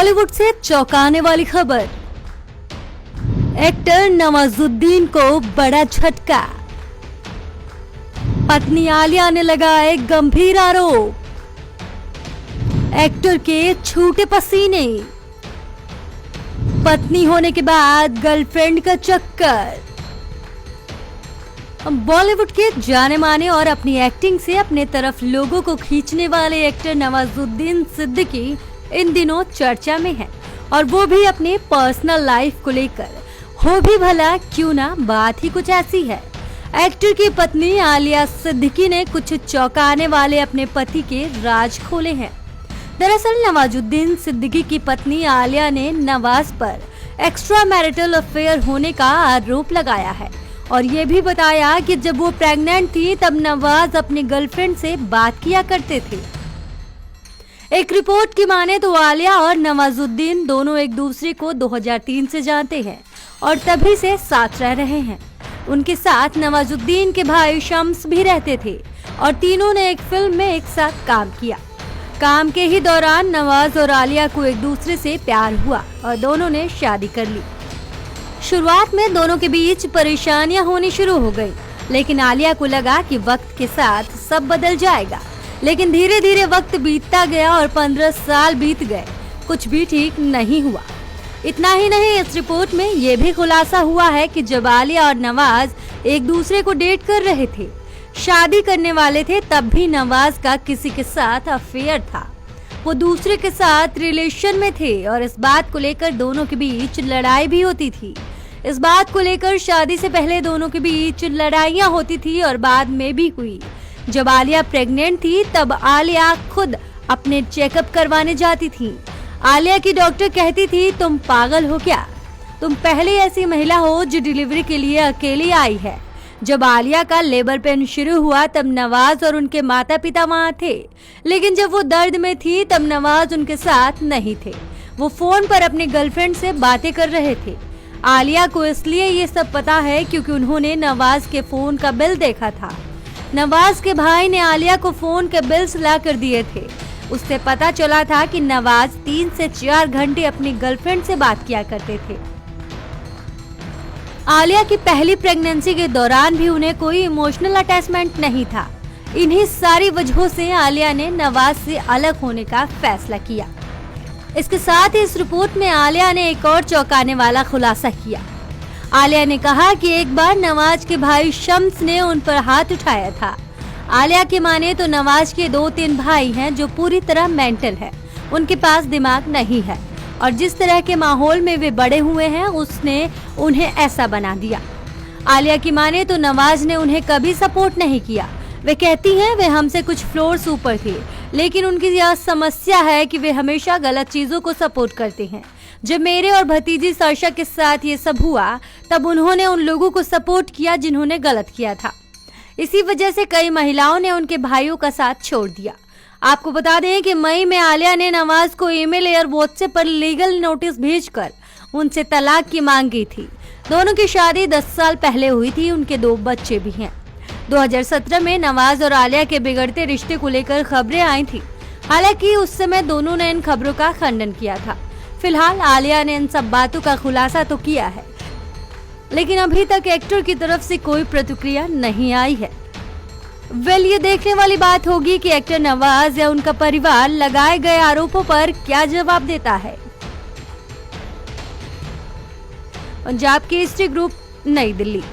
बॉलीवुड से चौंकाने वाली खबर। एक्टर नवाजुद्दीन को बड़ा झटका, पत्नी आलिया ने लगाए गंभीर आरोप। एक्टर के छूटे पसीने, पत्नी होने के बाद गर्लफ्रेंड का चक्कर। बॉलीवुड के जाने माने और अपनी एक्टिंग से अपने तरफ लोगों को खींचने वाले एक्टर नवाजुद्दीन सिद्दीकी इन दिनों चर्चा में है, और वो भी अपने पर्सनल लाइफ को लेकर। हो भी भला क्यों ना, बात ही कुछ ऐसी है। एक्टर की पत्नी आलिया सिद्दीकी ने कुछ चौंकाने वाले अपने पति के राज खोले हैं। दरअसल नवाजुद्दीन सिद्दीकी की पत्नी आलिया ने नवाज पर एक्स्ट्रा मैरिटल अफेयर होने का आरोप लगाया है, और ये भी बताया कि जब वो प्रेग्नेंट थी तब नवाज अपनी गर्लफ्रेंड से बात किया करते थे। एक रिपोर्ट की माने तो आलिया और नवाजुद्दीन दोनों एक दूसरे को 2003 से जानते हैं और तभी से साथ रह रहे हैं। उनके साथ नवाजुद्दीन के भाई शम्स भी रहते थे और तीनों ने एक फिल्म में एक साथ काम किया। काम के ही दौरान नवाज और आलिया को एक दूसरे से प्यार हुआ और दोनों ने शादी कर ली। शुरुआत में दोनों के बीच परेशानियां होनी शुरू हो गई, लेकिन आलिया को लगा कि वक्त के साथ सब बदल जाएगा। लेकिन धीरे धीरे वक्त बीतता गया और 15 साल बीत गए, कुछ भी ठीक नहीं हुआ। इतना ही नहीं, इस रिपोर्ट में ये भी खुलासा हुआ है कि जब आलिया और नवाज एक दूसरे को डेट कर रहे थे, शादी करने वाले थे, तब भी नवाज का किसी के साथ अफेयर था। वो दूसरे के साथ रिलेशन में थे और इस बात को लेकर दोनों के बीच लड़ाई भी होती थी। इस बात को लेकर शादी से पहले दोनों के बीच लड़ाइयाँ होती थी और बाद में भी हुई। जब आलिया प्रेग्नेंट थी तब आलिया खुद अपने चेकअप करवाने जाती थी। आलिया की डॉक्टर कहती थी, तुम पागल हो क्या? तुम पहली ऐसी महिला हो जो डिलीवरी के लिए अकेली आई है। जब आलिया का लेबर पेन शुरू हुआ तब नवाज और उनके माता पिता वहाँ थे, लेकिन जब वो दर्द में थी तब नवाज उनके साथ नहीं थे। वो फोन पर अपनी गर्लफ्रेंड से बातें कर रहे थे। आलिया को इसलिए ये सब पता है क्योंकि उन्होंने नवाज के फोन का बिल देखा था। नवाज के भाई ने आलिया को फोन के बिल्स ला कर दिए थे। उससे पता चला था कि नवाज 3 से 4 घंटे अपनी गर्लफ्रेंड से बात किया करते थे। आलिया की पहली प्रेगनेंसी के दौरान भी उन्हें कोई इमोशनल अटैचमेंट नहीं था। इन्हीं सारी वजहों से आलिया ने नवाज से अलग होने का फैसला किया। इसके साथ ही इस रिपोर्ट में आलिया ने एक और चौंकाने वाला खुलासा किया। आलिया ने कहा कि एक बार नवाज के भाई शम्स ने उन पर हाथ उठाया था। आलिया की माने तो नवाज के 2-3 भाई हैं जो पूरी तरह मेंटल है, उनके पास दिमाग नहीं है, और जिस तरह के माहौल में वे बड़े हुए हैं उसने उन्हें ऐसा बना दिया। आलिया की माने तो नवाज ने उन्हें कभी सपोर्ट नहीं किया। वे कहती हैं वे हमसे कुछ फ्लोर्स ऊपर थे, लेकिन उनकी यह समस्या है कि वे हमेशा गलत चीजों को सपोर्ट करते हैं। जब मेरे और भतीजी सर्षा के साथ ये सब हुआ तब उन्होंने उन लोगों को सपोर्ट किया जिन्होंने गलत किया था। इसी वजह से कई महिलाओं ने उनके भाइयों का साथ छोड़ दिया। आपको बता दें कि मई में आलिया ने नवाज को ईमेल और व्हाट्सएप पर लीगल नोटिस भेजकर उनसे तलाक की मांग की थी। दोनों की शादी 10 साल पहले हुई थी। उनके 2 बच्चे भी हैं। 2017 में नवाज और आलिया के बिगड़ते रिश्ते को लेकर खबरें आई थी। हालांकि उस समय दोनों ने इन खबरों का खंडन किया था। फिलहाल आलिया ने इन सब बातों का खुलासा तो किया है, लेकिन अभी तक एक्टर की तरफ से कोई प्रतिक्रिया नहीं आई है। ये देखने वाली बात होगी कि एक्टर नवाज या उनका परिवार लगाए गए आरोपों पर क्या जवाब देता है। पंजाब केसरी ग्रुप, नई दिल्ली।